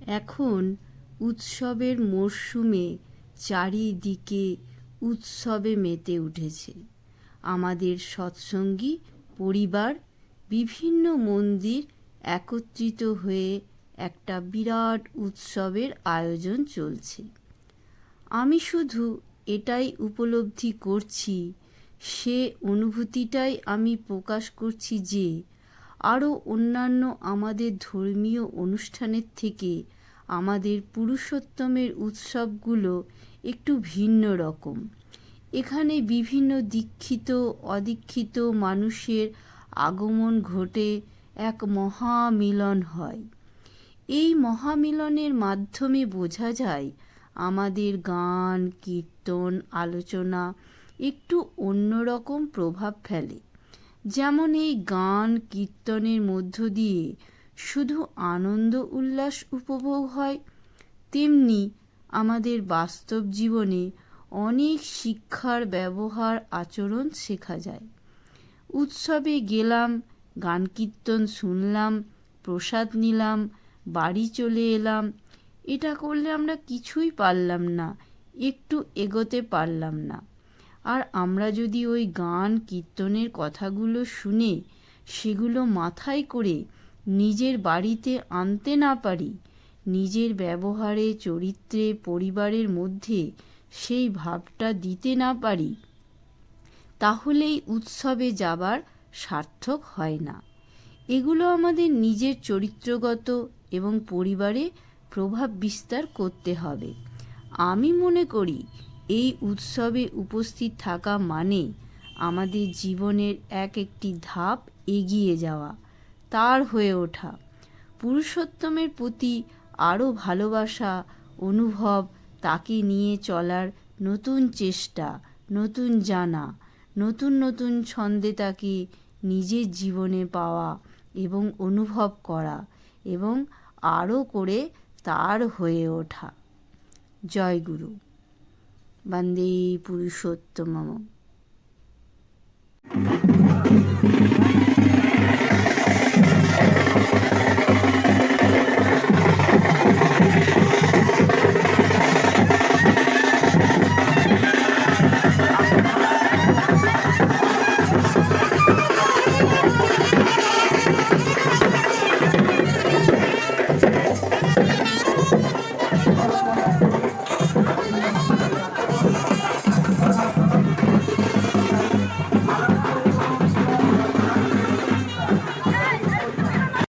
এখন উৎসবের মরশুমে চারিদিকে উৎসবে মেতে উঠেছে। আমাদের সৎসঙ্গী পরিবার বিভিন্ন মন্দির একত্রিত হয়ে একটা বিরাট উৎসবের আয়োজন চলছে। আমি শুধু এটাই উপলব্ধি করছি, সে অনুভূতিটাই আমি প্রকাশ করছি যে আরও অন্যান্য আমাদের ধর্মীয় অনুষ্ঠানের থেকে আমাদের পুরুষোত্তমের উৎসবগুলো একটু ভিন্ন রকম। এখানে বিভিন্ন দীক্ষিত অদীক্ষিত মানুষের আগমন ঘটে, এক মহামিলন হয়। এই মহামিলনের মাধ্যমে বোঝা যায় আমাদের গান কীর্তন আলোচনা একটু অন্যরকম প্রভাব ফেলে। যেমন এই গান কীর্তনের মধ্য দিয়ে শুধু আনন্দ উল্লাস উপভোগ হয়, তেমনি আমাদের বাস্তব জীবনে অনেক শিক্ষার ব্যবহার আচরণ শেখা যায়। উৎসবে গেলাম, গান কীর্তন শুনলাম, প্রসাদ নিলাম, বাড়ি চলে এলাম, এটা করলে আমরা কিছুই পারলাম না, একটু এগোতে পারলাম না। আর আমরা যদি ওই গান কীর্তনের কথাগুলো শুনে সেগুলো মাথায় করে নিজের বাড়িতে আনতে না পারি, নিজের ব্যবহারে চরিত্রে পরিবারের মধ্যে সেই ভাবটা দিতে না পারি, তাহলেই উৎসবে যাবার সার্থক হয় না। এগুলো আমাদের নিজের চরিত্রগত এবং পরিবারে প্রভাব বিস্তার করতে হবে। আমি মনে করি এই উৎসবে উপস্থিত থাকা মানে আমাদের জীবনের একটি ধাপ এগিয়ে যাওয়া, তার হয়ে ওঠা, পুরুষোত্তমের প্রতি আরও ভালোবাসা অনুভব, তাকে নিয়ে চলার নতুন চেষ্টা, নতুন জানা, নতুন নতুন ছন্দে তাকে নিজের জীবনে পাওয়া এবং অনুভব করা এবং আরও করে তার হয়ে ওঠা। জয় গুরু। বন্দে পুরুষোত্তমম।